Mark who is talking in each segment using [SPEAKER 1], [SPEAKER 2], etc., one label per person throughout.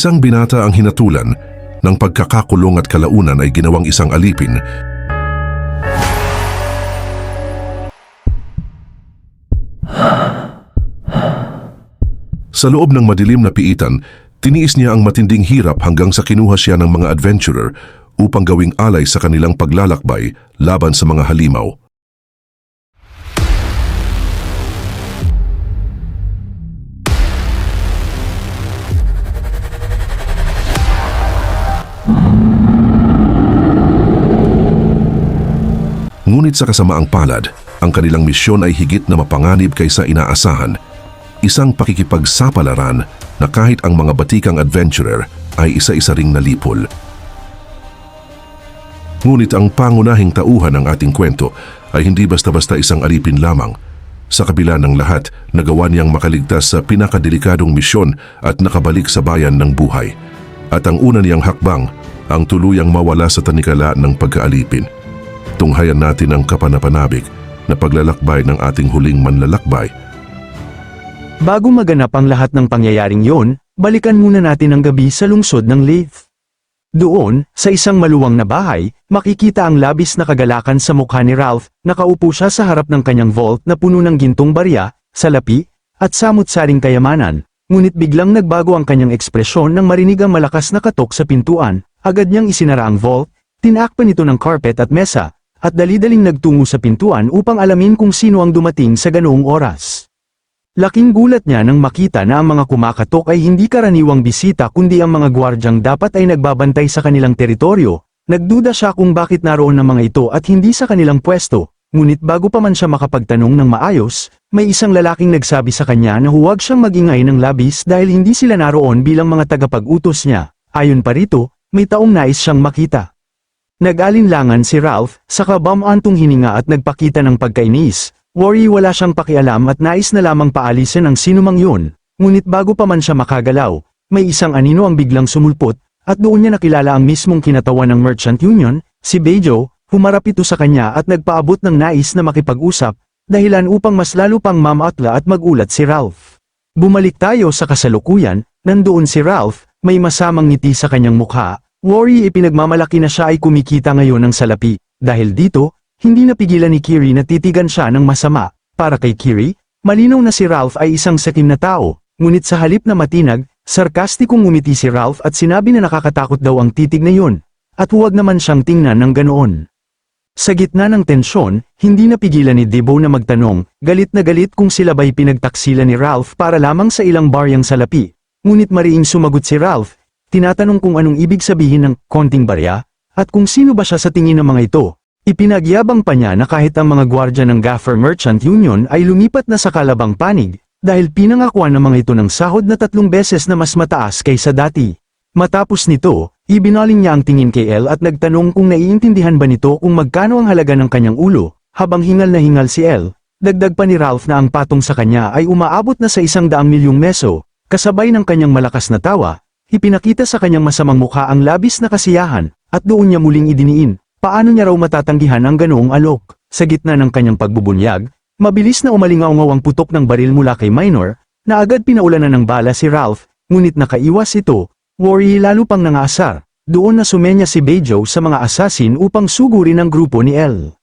[SPEAKER 1] Isang binata ang hinatulan ng pagkakakulong at kalaunan ay ginawang isang alipin. Sa loob ng madilim na piitan, tiniis niya ang matinding hirap hanggang sa kinuha siya ng mga adventurer upang gawing alay sa kanilang paglalakbay laban sa mga halimaw. Ngunit sa kasamaang palad, ang kanilang misyon ay higit na mapanganib kaysa inaasahan. Isang pakikipagsapalaran na kahit ang mga batikang adventurer ay isa-isa ring nalipol. Ngunit ang pangunahing tauhan ng ating kwento ay hindi basta-basta isang alipin lamang. Sa kabila ng lahat, nagawa niyang makaligtas sa pinakadelikadong misyon at nakabalik sa bayan ng buhay. At ang una niyang hakbang, ang tuluyang mawala sa tanikala ng pagkaalipin. Tunghayan natin ang kapanapanabik na paglalakbay ng ating huling manlalakbay.
[SPEAKER 2] Bago maganap ang lahat ng pangyayaring yon, balikan muna natin ang gabi sa lungsod ng Leith. Doon, sa isang maluwang na bahay, makikita ang labis na kagalakan sa mukha ni Ralph. Nakaupo siya sa harap ng kanyang vault na puno ng gintong barya, salapi, at samut-saring kayamanan. Ngunit biglang nagbago ang kanyang ekspresyon nang marinig ang malakas na katok sa pintuan. Agad niyang isinara ang vault, tinakpan ito ng carpet at mesa, at dali-daling nagtungo sa pintuan upang alamin kung sino ang dumating sa ganoong oras. Laking gulat niya nang makita na ang mga kumakatok ay hindi karaniwang bisita kundi ang mga gwardyang dapat ay nagbabantay sa kanilang teritoryo. Nagduda siya kung bakit naroon ang mga ito at hindi sa kanilang pwesto. Ngunit bago pa man siya makapagtanong ng maayos, may isang lalaking nagsabi sa kanya na huwag siyang magingay ng labis dahil hindi sila naroon bilang mga tagapag-utos niya. Ayon pa rito, may taong nais siyang makita. Nag-alinlangan si Ralph, saka bumantong hininga at nagpakita ng pagkainis. Worry wala siyang pakialam at nais na lamang paalisin ang sinumang yun. Ngunit bago pa man siya makagalaw, may isang anino ang biglang sumulpot, at doon niya nakilala ang mismong kinatawan ng Merchant Union, si Bejo. Humarap ito sa kanya at nagpaabot ng nais na makipag-usap, dahilan upang mas lalo pang mamatla at magulat si Ralph. Bumalik tayo sa kasalukuyan, nandoon si Ralph, may masamang ngiti sa kanyang mukha. Worry ipinagmamalaki na siya ay kumikita ngayon ng salapi. Dahil dito, hindi napigilan ni Kiri na titigan siya ng masama. Para kay Kiri, malinaw na si Ralph ay isang sakim na tao, ngunit sa halip na matinag, sarkastikong ngumiti si Ralph at sinabi na nakakatakot daw ang titig na yun, at huwag naman siyang tingnan ng ganoon. Sa gitna ng tensyon, hindi napigilan ni Debo na magtanong, galit na galit kung sila ba'y pinagtaksila ni Ralph para lamang sa ilang baryang salapi. Ngunit mariing sumagot si Ralph, tinatanong kung anong ibig sabihin ng konting barya, at kung sino ba siya sa tingin ng mga ito. Ipinagyabang pa niya na kahit ang mga gwardya ng Gaffer Merchant Union ay lumipat na sa kalabang panig, dahil pinangakuan ng mga ito ng sahod na 3 beses na mas mataas kaysa dati. Matapos nito, ibinaling niya ang tingin kay Elle at nagtanong kung naiintindihan ba nito kung magkano ang halaga ng kanyang ulo. Habang hingal na hingal si Elle, dagdag pa ni Ralph na ang patong sa kanya ay umaabot na sa 100 milyong meso. Kasabay ng kanyang malakas na tawa, ipinakita sa kanyang masamang mukha ang labis na kasiyahan, at doon niya muling idiniin. Paano niya raw matatanggihan ang ganoong alok? Sa gitna ng kanyang pagbubunyag, mabilis na umalingaw ang putok ng baril mula kay Minor, na agad pinaulanan ng bala si Ralph, ngunit nakaiwas ito. Worry lalo pang nangaasar. Doon na sumenya si Bejo sa mga assassin upang sugurin ang grupo ni Elle.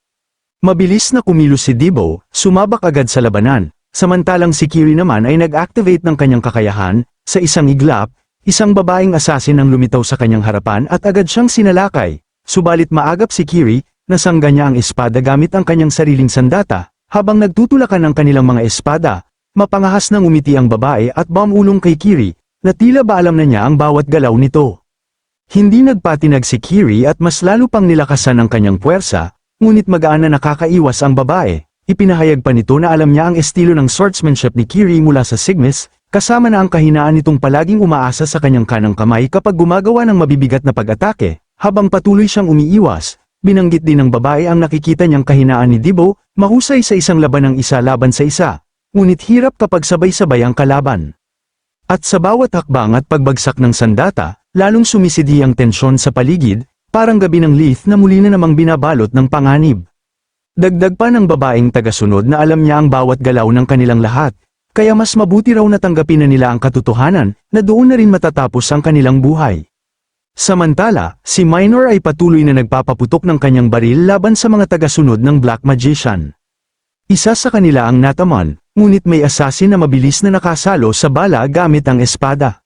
[SPEAKER 2] Mabilis na kumilos si Debo, sumabak agad sa labanan, samantalang si Kiri naman ay nag-activate ng kanyang kakayahan. Sa isang iglap, isang babaeng assassin ang lumitaw sa kanyang harapan at agad siyang sinalakay. Subalit maagap si Kiri, nasangga niya ang espada gamit ang kanyang sariling sandata. Habang nagtutulakan ng kanilang mga espada, mapangahas nang umiti ang babae at bumulong kay Kiri, na tila ba alam na niya ang bawat galaw nito. Hindi nagpatinag si Kiri at mas lalo pang nilakasan ang kanyang puwersa, ngunit magaan na nakakaiwas ang babae. Ipinahayag pa nito na alam niya ang estilo ng swordsmanship ni Kiri mula sa Sigmis, kasama na ang kahinaan nitong palaging umaasa sa kanyang kanang kamay kapag gumagawa ng mabibigat na pag-atake. Habang patuloy siyang umiiwas, binanggit din ng babae ang nakikita niyang kahinaan ni Debo, mahusay sa isang laban ng isa laban sa isa, ngunit hirap kapag sabay-sabay ang kalaban. At sa bawat hakbang at pagbagsak ng sandata, lalong sumisidi ang tensyon sa paligid, parang gabi ng Leith na muli na namang binabalot ng panganib. Dagdag pa ng babaeng tagasunod na alam niya ang bawat galaw ng kanilang lahat, kaya mas mabuti raw na tanggapin na nila ang katotohanan, na doon na rin matatapos ang kanilang buhay. Samantala, si Minor ay patuloy na nagpapaputok ng kanyang baril laban sa mga tagasunod ng Black Magician. Isa sa kanila ang Natamon, ngunit may assassin na mabilis na nakasalo sa bala gamit ang espada.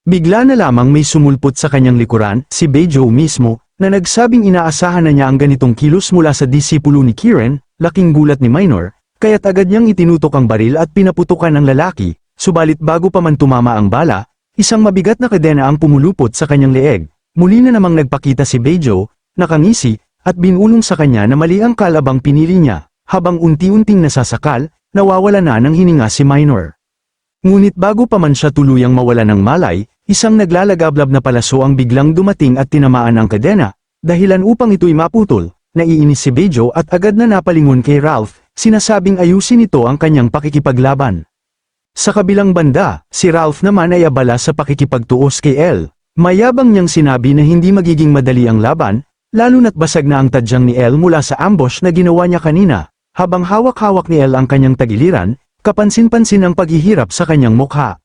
[SPEAKER 2] Bigla na lamang may sumulpot sa kanyang likuran, si Beidou mismo, na nagsabing inaasahan na niya ang ganitong kilos mula sa disipulo ni Kiren. Laking gulat ni Minor, kaya't agad niyang itinutok ang baril at pinaputukan ang lalaki, subalit bago pa man tumama ang bala, isang mabigat na kadena ang pumulupot sa kanyang leeg. Muli na namang nagpakita si Beidou, nakangisi, at binulong sa kanya na mali ang kalabang pinili niya, habang unti-unting nasasakal, nawawala na ng hininga si Minor. Ngunit bago pa man siya tuluyang mawala ng malay, isang naglalagablab na palaso ang biglang dumating at tinamaan ang kadena, dahilan upang ito'y maputol. Naiinis si Beidou at agad na napalingon kay Ralph, sinasabing ayusin ito ang kanyang pakikipaglaban. Sa kabilang banda, si Ralph naman ay abala sa pakikipagtuos kay Elle. Mayabang niyang sinabi na hindi magiging madali ang laban, lalo na't basag na ang tadyang ni Elle mula sa ambush na ginawa niya kanina. Habang hawak-hawak ni Elle ang kanyang tagiliran, kapansin-pansin ang paghihirap sa kanyang mukha.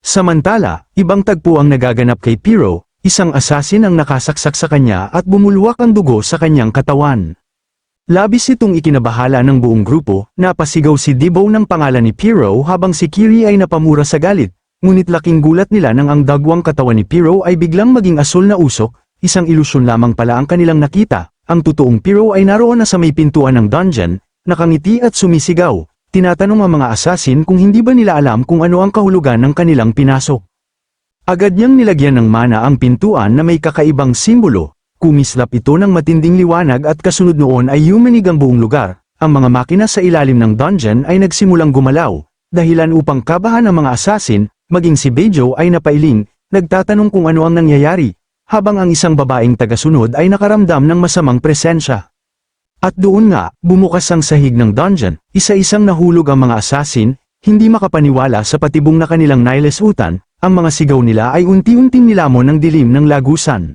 [SPEAKER 2] Samantala, ibang tagpo ang nagaganap kay Pyro, isang assassin ang nakasaksak sa kanya at bumulwak ang dugo sa kanyang katawan. Labis itong ikinabahala ng buong grupo, napasigaw si Debo ng pangalan ni Pyro habang si Kiri ay napamura sa galit, ngunit laking gulat nila nang ang dagwang katawan ni Pyro ay biglang maging asul na usok, isang ilusyon lamang pala ang kanilang nakita. Ang totoong Pyro ay naroon na sa may pintuan ng dungeon, nakangiti at sumisigaw. Tinatanong ang mga assassin kung hindi ba nila alam kung ano ang kahulugan ng kanilang pinasok. Agad niyang nilagyan ng mana ang pintuan na may kakaibang simbolo, kumislap ito ng matinding liwanag at kasunod noon ay yumanig ang buong lugar. Ang mga makina sa ilalim ng dungeon ay nagsimulang gumalaw, dahilan upang kabahan ang mga assassin, maging si Beidou ay napailing, nagtatanong kung ano ang nangyayari, habang ang isang babaeng tagasunod ay nakaramdam ng masamang presensya. At doon nga, bumukas ang sahig ng dungeon, isa-isang nahulog ang mga assassin, hindi makapaniwala sa patibong na kanilang nailesutan. Ang mga sigaw nila ay unti-unting nilamon ng dilim ng lagusan.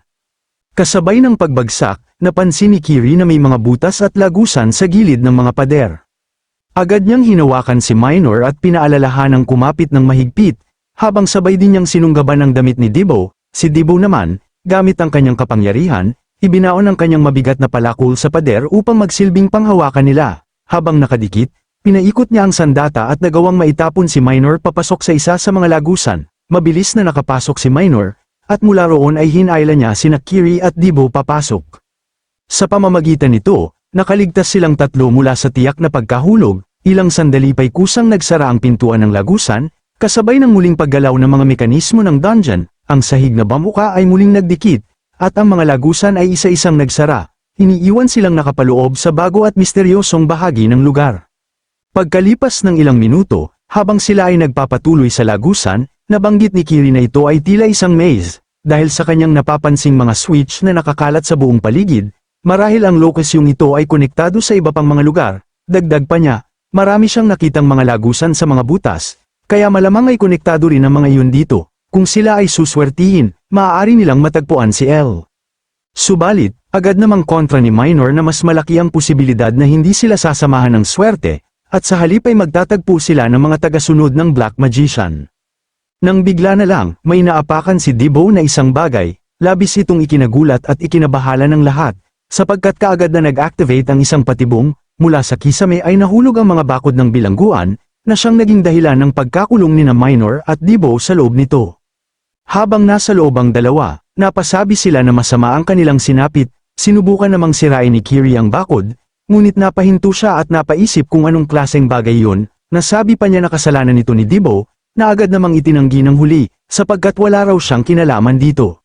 [SPEAKER 2] Kasabay ng pagbagsak, napansin ni Kiri na may mga butas at lagusan sa gilid ng mga pader. Agad niyang hinawakan si Minor at pinaalalahanang kumapit ng mahigpit, habang sabay din niyang sinunggaban ang damit ni Debo. Si Debo naman, gamit ang kanyang kapangyarihan, ibinaon ang kanyang mabigat na palakol sa pader upang magsilbing panghawakan nila. Habang nakadikit, pinaikot niya ang sandata at nagawang maitapon si Minor papasok sa isa sa mga lagusan. Mabilis na nakapasok si Minor, at mula roon ay hinayla niya sina Kiri at Debo papasok. Sa pamamagitan nito, nakaligtas silang tatlo mula sa tiyak na pagkahulog, ilang sandali pa'y kusang nagsara ang pintuan ng lagusan, kasabay ng muling paggalaw ng mga mekanismo ng dungeon, ang sahig na bamuka ay muling nagdikit, at ang mga lagusan ay isa-isang nagsara, iniiwan silang nakapaloob sa bago at misteryosong bahagi ng lugar. Pagkalipas ng ilang minuto, habang sila ay nagpapatuloy sa lagusan, nabanggit ni Kiri na ito ay tila isang maze, dahil sa kanyang napapansing mga switch na nakakalat sa buong paligid, marahil ang lokasyong ito ay konektado sa iba pang mga lugar. Dagdag pa niya, marami siyang nakitang mga lagusan sa mga butas, kaya malamang ay konektado rin ang mga iyon dito. Kung sila ay suswertihin, maaari nilang matagpuan si Elle. Subalit, agad namang kontra ni Minor na mas malaki ang posibilidad na hindi sila sasamahan ng swerte, at sa halip ay magtatagpo sila ng mga tagasunod ng Black Magician. Nang bigla na lang, may naapakan si Debo na isang bagay, labis itong ikinagulat at ikinabahala ng lahat, sapagkat kaagad na nag-activate ang isang patibong, mula sa kisame ay nahulog ang mga bakod ng bilangguan, na siyang naging dahilan ng pagkakulong ni Minor at Debo sa loob nito. Habang nasa loob ang dalawa, napasabi sila na masama ang kanilang sinapit, sinubukan namang sirain ni Kiri ang bakod, ngunit napahinto siya at napaisip kung anong klaseng bagay yun, nasabi pa niya na kasalanan nito ni Debo, na agad namang itinanggi ng huli, sapagkat wala raw siyang kinalaman dito.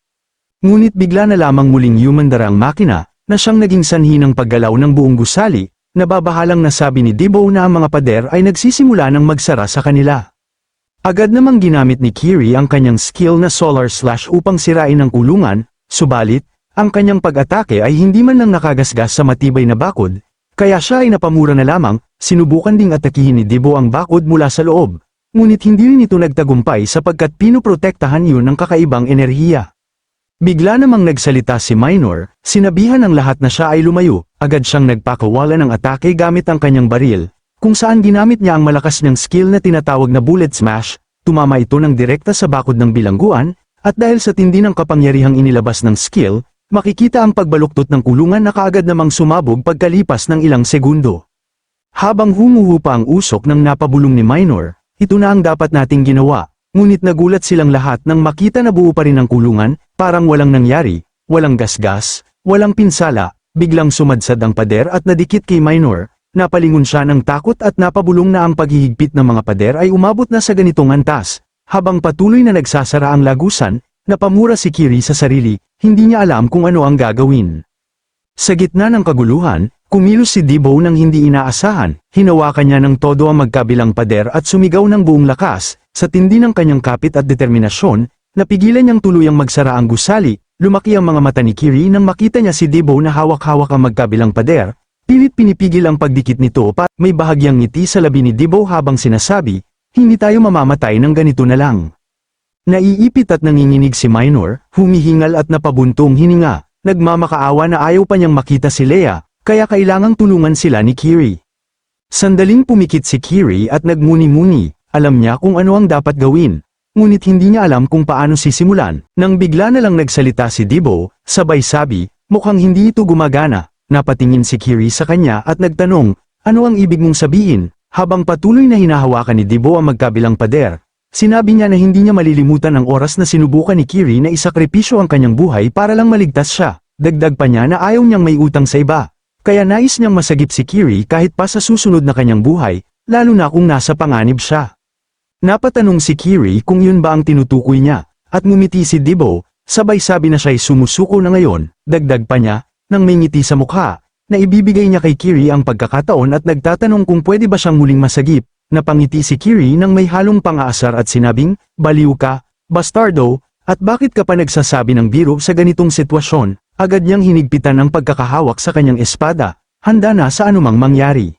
[SPEAKER 2] Ngunit bigla na lamang muling humandara ang makina, na siyang naging sanhi ng paggalaw ng buong gusali, nababahalang nasabi ni Debo na ang mga pader ay nagsisimula ng magsara sa kanila. Agad namang ginamit ni Kiri ang kanyang skill na Solar Slash upang sirain ang kulungan, subalit, ang kanyang pag-atake ay hindi man lang nakagasgas sa matibay na bakod, kaya siya ay napamura na lamang, sinubukan ding atakihin ni Debo ang bakod mula sa loob. Ngunit hindi rin ito nagtagumpay sapagkat pinoprotektahan yun ng kakaibang enerhiya. Bigla namang nagsalita si Minor, sinabihan ng lahat na siya ay lumayo, agad siyang nagpakawala ng atake gamit ang kanyang baril, kung saan ginamit niya ang malakas niyang skill na tinatawag na bullet smash, tumama ito ng direkta sa bakod ng bilangguan, at dahil sa tindi ng kapangyarihang inilabas ng skill, makikita ang pagbaluktot ng kulungan na kaagad namang sumabog pagkalipas ng ilang segundo. Habang humuhupa ang usok ng napabulong ni Minor, ito na ang dapat nating ginawa, ngunit nagulat silang lahat nang makita na buo pa rin ang kulungan, parang walang nangyari, walang gasgas, walang pinsala, biglang sumadsad ang pader at nadikit kay Minor, napalingon siya ng takot at napabulong na ang paghihigpit ng mga pader ay umabot na sa ganitong antas. Habang patuloy na nagsasara ang lagusan, napamura si Kiri sa sarili, hindi niya alam kung ano ang gagawin. Sa gitna ng kaguluhan, kumilos si Debo nang hindi inaasahan, hinawakan niya ng todo ang magkabilang pader at sumigaw ng buong lakas, sa tindi ng kanyang kapit at determinasyon, napigilan niyang tuluyang magsara ang gusali, lumaki ang mga mata ni Kiri nang makita niya si Debo na hawak-hawak ang magkabilang pader, pilit pinipigil ang pagdikit nito pa may bahagyang ngiti sa labi ni Debo habang sinasabi, hindi tayo mamamatay ng ganito na lang. Naiipit at nanginginig si Minor, humihingal at napabuntong hininga, nagmamakaawa na ayaw pa niyang makita si Leia, kaya kailangang tulungan sila ni Kiri. Sandaling pumikit si Kiri at nagmuni-muni, alam niya kung ano ang dapat gawin, ngunit hindi niya alam kung paano sisimulan, nang bigla na lang nagsalita si Debo, sabay sabi, mukhang hindi ito gumagana, napatingin si Kiri sa kanya at nagtanong, ano ang ibig mong sabihin? Habang patuloy na hinahawakan ni Debo ang magkabilang pader, sinabi niya na hindi niya malilimutan ang oras na sinubukan ni Kiri na isakripisyo ang kanyang buhay para lang maligtas siya. Dagdag pa niya na ayaw niyang may utang sa iba, kaya nais niyang masagip si Kiri kahit pa sa susunod na kanyang buhay, lalo na kung nasa panganib siya. Napatanong si Kiri kung yun ba ang tinutukoy niya, at ngumiti si Debo, sabay sabi na siya'y sumusuko na ngayon, dagdag pa niya, nang may ngiti sa mukha, na ibibigay niya kay Kiri ang pagkakataon at nagtatanong kung pwede ba siyang muling masagip. Napangiti si Kiri nang may halong pang-aasar at sinabing, baliw ka, bastardo, at bakit ka pa nagsasabi ng biro sa ganitong sitwasyon? Agad niyang hinigpitan ang pagkakahawak sa kanyang espada, handa na sa anumang mangyari.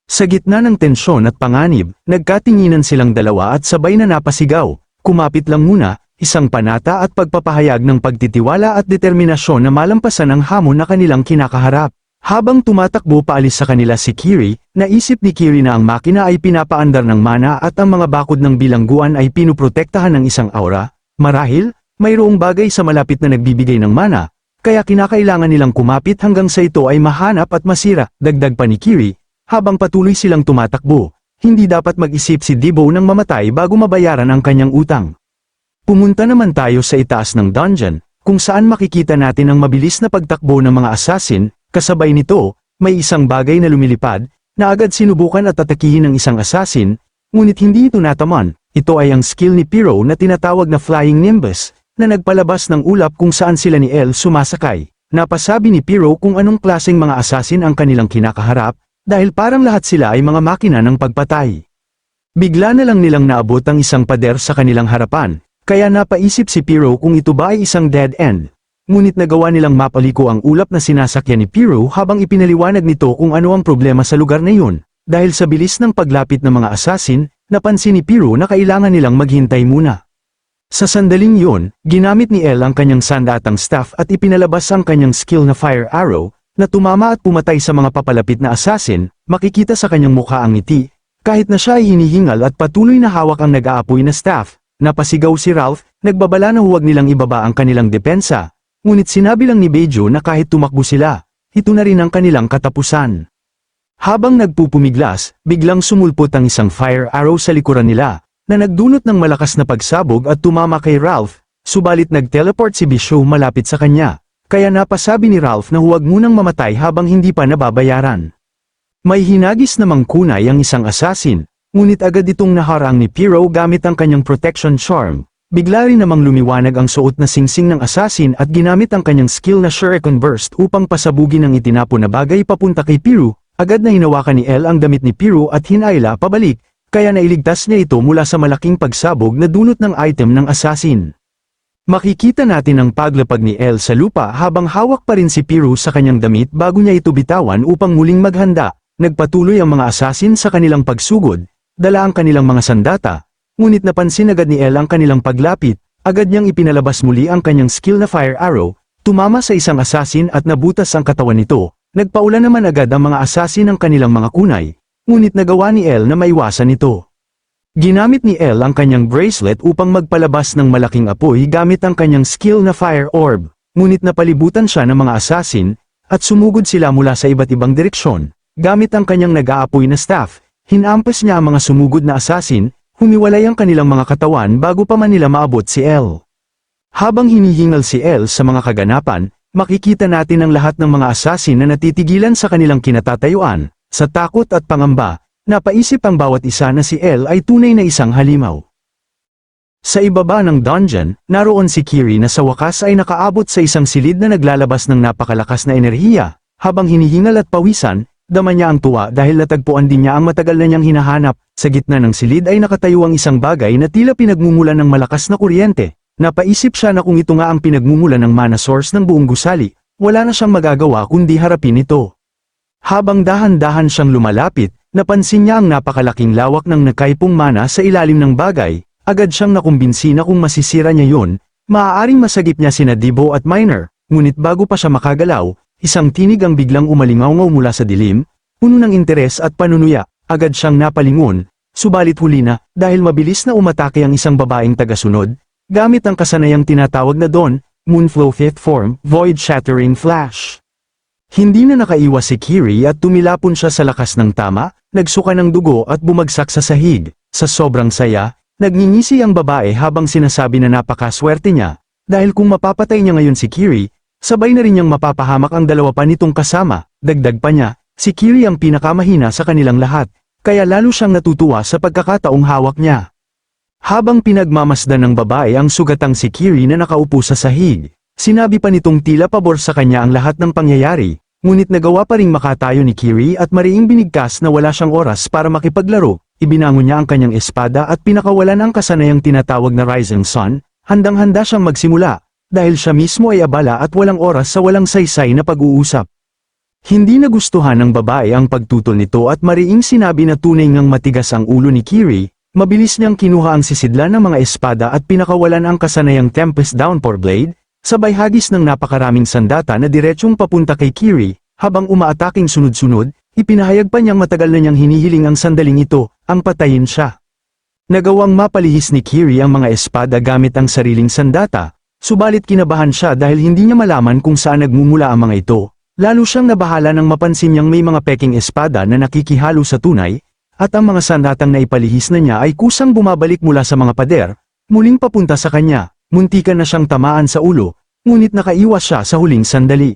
[SPEAKER 2] Sa gitna ng tensyon at panganib, nagkatinginan silang dalawa at sabay na napasigaw, kumapit lang muna, isang panata at pagpapahayag ng pagtitiwala at determinasyon na malampasan ang hamon na kanilang kinakaharap. Habang tumatakbo paalis sa kanila si Kiri, naisip ni Kiri na ang makina ay pinapaandar ng mana at ang mga bakod ng bilangguan ay pinuprotektahan ng isang aura. Marahil, mayroong bagay sa malapit na nagbibigay ng mana, kaya kinakailangan nilang kumapit hanggang sa ito ay mahanap at masira. Dagdag pa ni Kiri, habang patuloy silang tumatakbo, hindi dapat mag-isip si Debo ng mamatay bago mabayaran ang kanyang utang. Pumunta naman tayo sa itaas ng dungeon, kung saan makikita natin ang mabilis na pagtakbo ng mga assassin. Kasabay nito, may isang bagay na lumilipad, na agad sinubukan at atakihin ng isang assassin, ngunit hindi ito nataman. Ito ay ang skill ni Pyro na tinatawag na Flying Nimbus, na nagpalabas ng ulap kung saan sila ni El sumasakay. Napasabi ni Pyro kung anong klaseng mga assassin ang kanilang kinakaharap, dahil parang lahat sila ay mga makina ng pagpatay. Bigla na lang nilang naabot ang isang pader sa kanilang harapan, kaya napaisip si Pyro kung ito ba ay isang dead end. Ngunit nagawa nilang mapaliko ang ulap na sinasakyan ni Pyro habang ipinaliwanag nito kung ano ang problema sa lugar na yun. Dahil sa bilis ng paglapit ng mga assassin, napansin ni Pyro na kailangan nilang maghintay muna. Sa sandaling yun, ginamit ni El ang kanyang sandatang staff at ipinalabas ang kanyang skill na Fire Arrow, na tumama at pumatay sa mga papalapit na assassin. Makikita sa kanyang mukha ang ngiti, kahit na siya ay hinihingal at patuloy na hawak ang nag-aapoy na staff. Napasigaw si Ralph, nagbabala na huwag nilang ibaba ang kanilang depensa. Ngunit sinabi lang ni Bejo na kahit tumakbo sila, ito na rin ang kanilang katapusan. Habang nagpupumiglas, biglang sumulpot ang isang fire arrow sa likuran nila, na nagdulot ng malakas na pagsabog at tumama kay Ralph, subalit nag-teleport si Bejo malapit sa kanya, kaya napasabi ni Ralph na huwag munang mamatay habang hindi pa nababayaran. May hinagis namang kunay ang isang assassin, ngunit agad itong naharang ni Pyro gamit ang kanyang protection charm. Bigla rin namang lumiwanag ang suot na singsing ng assassin at ginamit ang kanyang skill na Shuriken Burst upang pasabugin ang itinapon na bagay papunta kay Pyro. Agad na hinawakan ni El ang damit ni Pyro at hinayla pabalik, kaya nailigtas niya ito mula sa malaking pagsabog na dulot ng item ng assassin. Makikita natin ang paglapag ni El sa lupa habang hawak pa rin si Pyro sa kanyang damit bago niya ito bitawan upang muling maghanda. Nagpatuloy ang mga assassin sa kanilang pagsugod, dala ang kanilang mga sandata. Ngunit napansin agad ni El ang kanilang paglapit, agad niyang ipinalabas muli ang kanyang skill na Fire Arrow, tumama sa isang assassin at nabutas ang katawan nito, nagpaulan naman agad ang mga assassin ng kanilang mga kunay, ngunit nagawa ni Elle na maiwasan ito. Ginamit ni Elle ang kanyang bracelet upang magpalabas ng malaking apoy gamit ang kanyang skill na Fire Orb, ngunit napalibutan siya ng mga assassin, at sumugod sila mula sa iba't ibang direksyon. Gamit ang kanyang nag-aapoy na staff, hinampas niya ang mga sumugod na assassin, humiwalay ang kanilang mga katawan bago pa man nila maabot si Elle. Habang hinihingal si Elle sa mga kaganapan, makikita natin ang lahat ng mga assassin na natitigilan sa kanilang kinatatayuan. Sa takot at pangamba, napaisip ang bawat isa na si Elle ay tunay na isang halimaw. Sa ibaba ng dungeon, naroon si Kiri na sa wakas ay nakaabot sa isang silid na naglalabas ng napakalakas na enerhiya. Habang hinihingal at pawisan, dama niya ang tuwa dahil natagpuan din niya ang matagal na niyang hinahanap. Sa gitna ng silid ay nakatayo ang isang bagay na tila pinagmumulan ng malakas na kuryente. Napaisip siya na kung ito nga ang pinagmumulan ng mana source ng buong gusali, wala na siyang magagawa kundi harapin ito. Habang dahan-dahan siyang lumalapit, napansin niya ang napakalaking lawak ng nakaipong mana sa ilalim ng bagay. Agad siyang nakumbinsi na kung masisira niya yun, maaaring masagip niya sina Dibo at Miner, ngunit bago pa siya makagalaw, isang tinig ang biglang umalingaw mula sa dilim, puno ng interes at panunuya, agad siyang napalingon, subalit huli na, dahil mabilis na umatake ang isang babaeng tagasunod, gamit ang kasanayang tinatawag na Dawn, Moonflow 5th Form, Void Shattering Flash. Hindi na nakaiwas si Kiri at tumilapon siya sa lakas ng tama, nagsuka ng dugo at bumagsak sa sahig. Sa sobrang saya, nagngingisi ang babae habang sinasabi na napakaswerte niya, dahil kung mapapatay niya ngayon si Kiri, sabay na rin niyang mapapahamak ang dalawa pa nitong kasama. Dagdag pa niya, si Kiri ang pinakamahina sa kanilang lahat, kaya lalo siyang natutuwa sa pagkakataong hawak niya. Habang pinagmamasdan ng babae ang sugatang si Kiri na nakaupo sa sahig, sinabi pa nitong tila pabor sa kanya ang lahat ng pangyayari, ngunit nagawa pa ring makatayo ni Kiri at mariing binigkas na wala siyang oras para makipaglaro. Ibinangon niya ang kanyang espada at pinakawalan ang kasanayang tinatawag na Rising Sun, handang-handa siyang magsimula, dahil siya mismo ay abala at walang oras sa walang saysay na pag-uusap. Hindi nagustuhan ng babae ang pagtutol nito at mariing sinabi na tunay ngang matigas ang ulo ni Kiri, mabilis niyang kinuha ang sisidlan ng mga espada at pinakawalan ang kasanayang Tempest Downpour Blade, sabay hagis ng napakaraming sandata na diretsyong papunta kay Kiri, habang umaataking sunod-sunod, ipinahayag pa niyang matagal na niyang hinihiling ang sandaling ito, ang patayin siya. Nagawang mapalihis ni Kiri ang mga espada gamit ang sariling sandata, subalit kinabahan siya dahil hindi niya malaman kung saan nagmumula ang mga ito, lalo siyang nabahala nang mapansin niyang may mga peking espada na nakikihalo sa tunay, at ang mga sandatang naipalihis na niya ay kusang bumabalik mula sa mga pader, muling papunta sa kanya, muntikan na siyang tamaan sa ulo, ngunit nakaiwas siya sa huling sandali.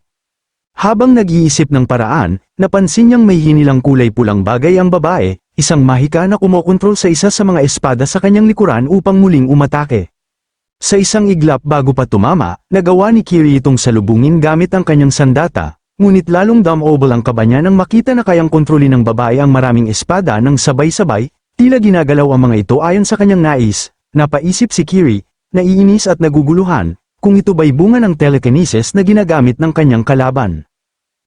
[SPEAKER 2] Habang nag-iisip ng paraan, napansin niyang may hinilang kulay pulang bagay ang babae, isang mahika na kumokontrol sa isa sa mga espada sa kanyang likuran upang muling umatake. Sa isang iglap bago pa tumama, nagawa ni Kiri itong salubungin gamit ang kanyang sandata, ngunit lalong dumobble ang kaba niya nang makita na kayang kontrolin ng babae ang maraming espada ng sabay-sabay, tila ginagalaw ang mga ito ayon sa kanyang nais. Napaisip si Kiri, naiinis at naguguluhan, kung ito ba'y bunga ng telekinesis na ginagamit ng kanyang kalaban.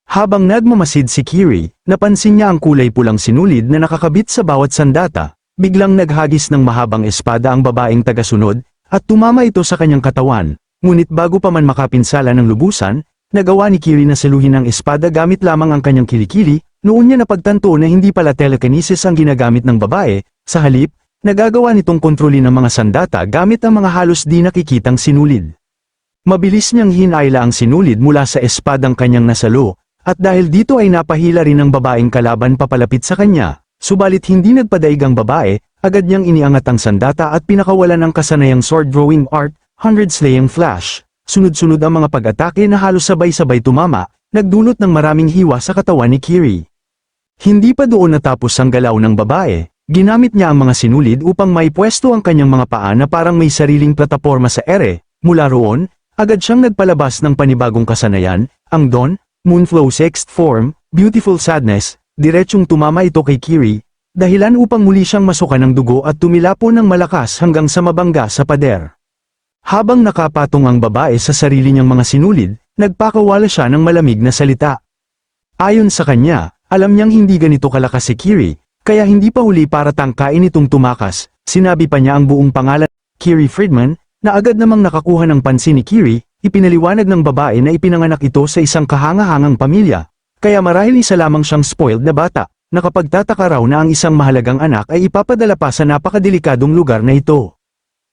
[SPEAKER 2] Habang nagmamasid si Kiri, napansin niya ang kulay pulang sinulid na nakakabit sa bawat sandata, biglang naghagis ng mahabang espada ang babaeng tagasunod, at tumama ito sa kanyang katawan, ngunit bago pa man makapinsala ng lubusan, nagawa ni Kiri na saluhin ang espada gamit lamang ang kanyang kilikili, noon niya napagtanto na hindi pala telekinesis ang ginagamit ng babae, sa halip, nagagawa nitong kontrolin ang mga sandata gamit ang mga halos di nakikitang sinulid. Mabilis niyang hinayla ang sinulid mula sa espadang kanyang nasalo, at dahil dito ay napahila rin ang babaeng kalaban papalapit sa kanya, subalit hindi nagpadaig ang babae, agad niyang iniangat ang sandata at pinakawalan ang kasanayang sword drawing art, 100 Slaying Flash. Sunod-sunod ang mga pag-atake na halos sabay-sabay tumama, nagdulot ng maraming hiwa sa katawan ni Kiri. Hindi pa doon natapos ang galaw ng babae, ginamit niya ang mga sinulid upang maipwesto ang kanyang mga paa na parang may sariling plataporma sa ere. Mula roon, agad siyang nagpalabas ng panibagong kasanayan, ang Dawn, Moonflow 6th Form, Beautiful Sadness. Diretsyong tumama ito kay Kiri, dahilan upang muli siyang masukan ng dugo at tumilapon ng malakas hanggang sa mabangga sa pader. Habang nakapatong ang babae sa sarili niyang mga sinulid, nagpakawala siya ng malamig na salita. Ayon sa kanya, alam niyang hindi ganito kalakas si Kiri, kaya hindi pa huli para tangkain itong tumakas. Sinabi pa niya ang buong pangalan, Kiri Friedman, na agad namang nakakuha ng pansin ni Kiri. Ipinaliwanag ng babae na ipinanganak ito sa isang kahangahangang pamilya, kaya marahil isa lamang siyang spoiled na bata. nakapagtataka raw na ang isang mahalagang anak ay ipapadala pa sa napakadelikadong lugar na ito.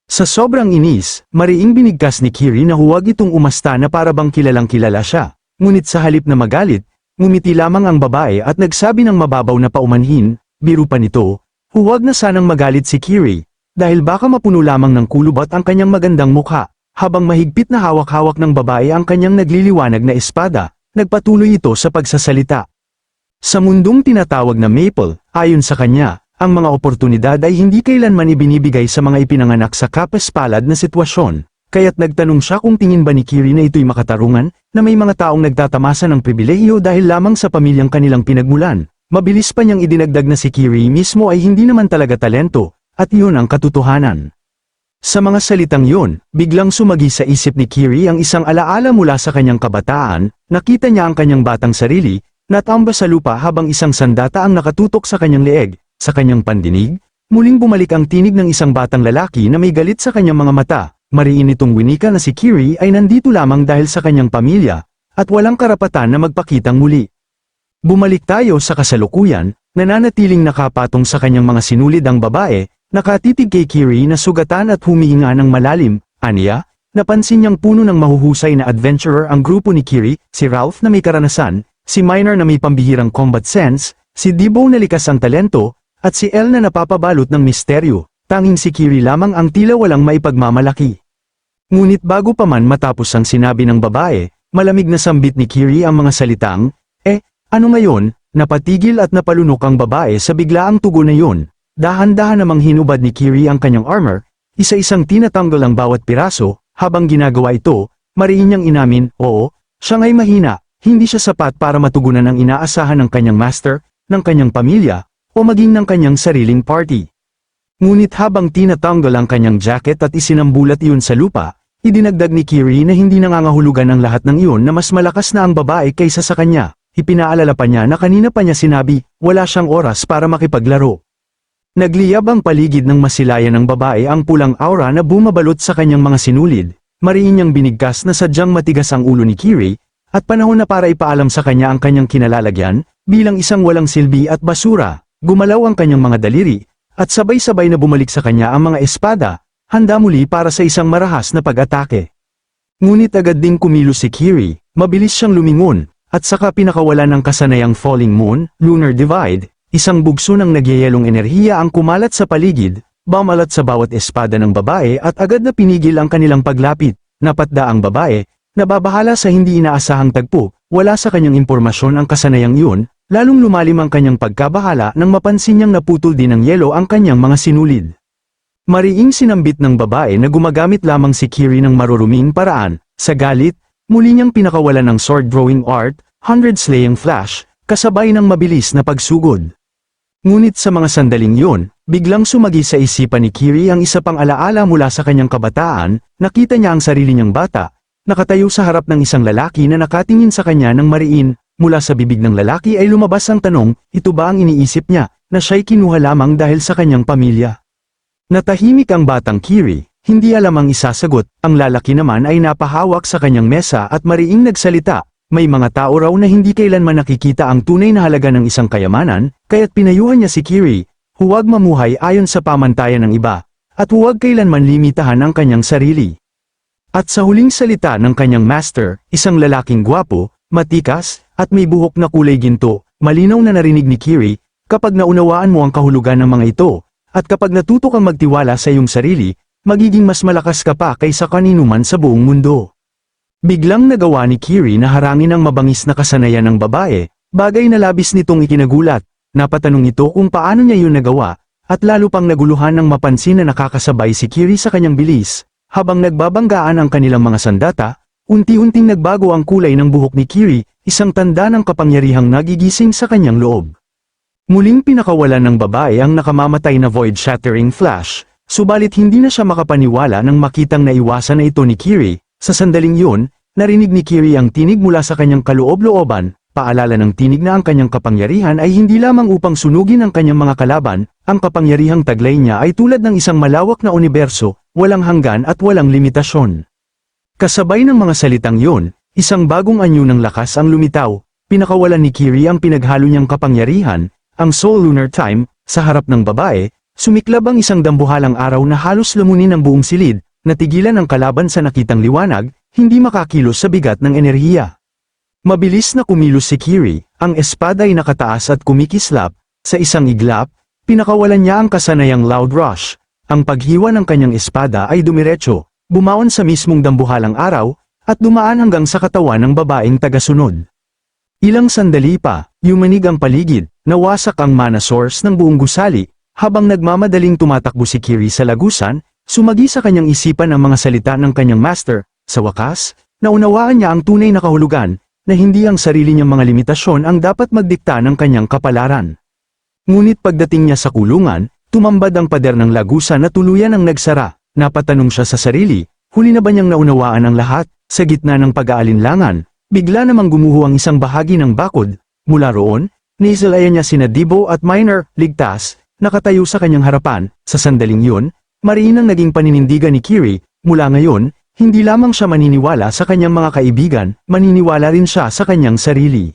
[SPEAKER 2] Sa sobrang inis, mariing binigkas ni Kiri na huwag itong umasta na para bang kilalang kilala siya. Ngunit sa halip na magalit, ngumiti lamang ang babae at nagsabi ng mababaw na paumanhin, biro pa nito, huwag na sanang magalit si Kiri, dahil baka mapuno lamang ng kulubot ang kanyang magandang mukha. Habang mahigpit na hawak-hawak ng babae ang kanyang nagliliwanag na espada, nagpatuloy ito sa pagsasalita. Sa mundong tinatawag na Maple, ayon sa kanya, ang mga oportunidad ay hindi kailanman ibinibigay sa mga ipinanganak sa kapaspalad na sitwasyon, kaya't nagtanong siya kung tingin ba ni Kiri na ito'y makatarungan, na may mga taong nagtatamasa ng pribilehiyo dahil lamang sa pamilyang kanilang pinagmulan. Mabilis pa niyang idinagdag na si Kiri mismo ay hindi naman talaga talento, at iyon ang katotohanan. Sa mga salitang yun, biglang sumagi sa isip ni Kiri ang isang alaala mula sa kanyang kabataan, nakita niya ang kanyang batang sarili, natamba sa lupa habang isang sandata ang nakatutok sa kanyang leeg. Sa kanyang pandinig, muling bumalik ang tinig ng isang batang lalaki na may galit sa kanyang mga mata. Mariin itong winika na si Kiri ay nandito lamang dahil sa kanyang pamilya, at walang karapatan na magpakitang muli. Bumalik tayo sa kasalukuyan, nananatiling nakapatong sa kanyang mga sinulid ang babae, nakatitig kay Kiri na sugatan at humihinga ng malalim. Aniya, napansin niyang puno ng mahuhusay na adventurer ang grupo ni Kiri, si Ralph na may karanasan, si Minor na may pambihirang combat sense, si Debo na likas ang talento, at si Elle na napapabalot ng misteryo. Tanging si Kiri lamang ang tila walang maipagmamalaki. Ngunit bago pa man matapos ang sinabi ng babae, malamig na sambit ni Kiri ang mga salitang, ano ngayon? Napatigil at napalunok ang babae sa biglaang tugon na yun. Dahan-dahan namang hinubad ni Kiri ang kanyang armor, isa-isang tinatanggal ang bawat piraso. Habang ginagawa ito, mariin niyang inamin, oo, siya nga'y mahina, hindi siya sapat para matugunan ang inaasahan ng kanyang master, ng kanyang pamilya, o maging ng kanyang sariling party. Ngunit habang tinatanggal ang kanyang jacket at isinambulat iyon sa lupa, idinagdag ni Kiri na hindi nangangahulugan ang lahat ng iyon na mas malakas na ang babae kaysa sa kanya. Ipinaalala pa niya na kanina pa niya sinabi, wala siyang oras para makipaglaro. Nagliyab ang paligid ng masilayan ng babae ang pulang aura na bumabalot sa kanyang mga sinulid. Mariin niyang binigkas na sadyang matigas ang ulo ni Kiri, at panahon na para ipaalam sa kanya ang kanyang kinalalagyan, bilang isang walang silbi at basura. Gumalaw ang kanyang mga daliri, at sabay-sabay na bumalik sa kanya ang mga espada, handa muli para sa isang marahas na pag-atake. Ngunit agad ding kumilos si Kiri, mabilis siyang lumingon, at saka pinakawalan ng kasanayang falling moon, lunar divide, isang bugso ng nagyayelong enerhiya ang kumalat sa paligid, bumalat sa bawat espada ng babae at agad na pinigil ang kanilang paglapit. Napatda ang babae, nababahala sa hindi inaasahang tagpo, wala sa kanyang impormasyon ang kasanayang yun, lalong lumalim ang kanyang pagkabahala nang mapansin niyang naputol din ng yelo ang kanyang mga sinulid. Mariing sinambit ng babae na gumagamit lamang si Kiri ng maruruming paraan, sa galit, muli niyang pinakawalan ng sword-drawing art, 100 slaying flash, kasabay ng mabilis na pagsugod. Ngunit sa mga sandaling yun, biglang sumagi sa isipan ni Kiri ang isa pang alaala mula sa kanyang kabataan, nakita niya ang sarili niyang bata, nakatayo sa harap ng isang lalaki na nakatingin sa kanya ng mariin, mula sa bibig ng lalaki ay lumabas ang tanong, ito ba ang iniisip niya, na siya'y kinuha lamang dahil sa kanyang pamilya? Natahimik ang batang Kiri. Hindi alam ang isasagot, ang lalaki naman ay napahawak sa kanyang mesa at mariing nagsalita, may mga tao raw na hindi kailanman nakikita ang tunay na halaga ng isang kayamanan, kaya't pinayuhan niya si Kiri, huwag mamuhay ayon sa pamantayan ng iba, at huwag kailanman limitahan ang kanyang sarili. At sa huling salita ng kanyang master, isang lalaking gwapo, matikas, at may buhok na kulay ginto, malinaw na narinig ni Kiri, kapag naunawaan mo ang kahulugan ng mga ito, at kapag natuto kang magtiwala sa iyong sarili, magiging mas malakas ka pa kaysa kaninuman sa buong mundo. Biglang nagawa ni Kiri na harangin ang mabangis na kasanayan ng babae, bagay na labis nitong ikinagulat. Napatanong ito kung paano niya yun nagawa, at lalo pang naguluhan nang mapansin na nakakasabay si Kiri sa kanyang bilis. Habang nagbabanggaan ang kanilang mga sandata, unti-unting nagbago ang kulay ng buhok ni Kiri, isang tanda ng kapangyarihang nagigising sa kanyang loob. Muling pinakawalan ng babae ang nakamamatay na void-shattering flash, subalit hindi na siya makapaniwala nang makitang naiwasan na ito ni Kiri. Sa sandaling yun, narinig ni Kiri ang tinig mula sa kanyang kaloob-looban, paalala ng tinig na ang kanyang kapangyarihan ay hindi lamang upang sunugin ang kanyang mga kalaban, ang kapangyarihang taglay niya ay tulad ng isang malawak na universo, walang hanggan at walang limitasyon. Kasabay ng mga salitang yun, isang bagong anyo ng lakas ang lumitaw, pinakawalan ni Kiri ang pinaghalo niyang kapangyarihan, ang Soul Lunar Time, sa harap ng babae, sumiklab ang isang dambuhalang araw na halos lamunin ang buong silid, natigilan ang kalaban sa nakitang liwanag, hindi makakilos sa bigat ng enerhiya. Mabilis na kumilos si Kiri, ang espada ay nakataas at kumikislap, sa isang iglap, pinakawalan niya ang kasanayang loud rush. Ang paghiwa ng kanyang espada ay dumiretso, bumaon sa mismong dambuhalang araw, at dumaan hanggang sa katawan ng babaeng tagasunod. Ilang sandali pa, yumanig ang paligid, nawasak ang mana source ng buong gusali, habang nagmamadaling tumatakbo si Kiri sa lagusan, sumagi sa kanyang isipan ang mga salita ng kanyang master. Sa wakas, naunawaan niya ang tunay na kahulugan, na hindi ang sarili niyang mga limitasyon ang dapat magdikta ng kanyang kapalaran. Ngunit pagdating niya sa kulungan, tumambad ang pader ng lagusan na tuluyan ang nagsara. Napatanong siya sa sarili, huli na ba niyang naunawaan ang lahat? Sa gitna ng pag-aalinlangan, bigla namang gumuho ang isang bahagi ng bakod. Mula roon, naisalayan niya sina Dibo at Miner, ligtas, nakatayo sa kanyang harapan. Sa sandaling yun, mariin ang naging paninindigan ni Kiri. Mula ngayon, hindi lamang siya maniniwala sa kanyang mga kaibigan, maniniwala rin siya sa kanyang sarili.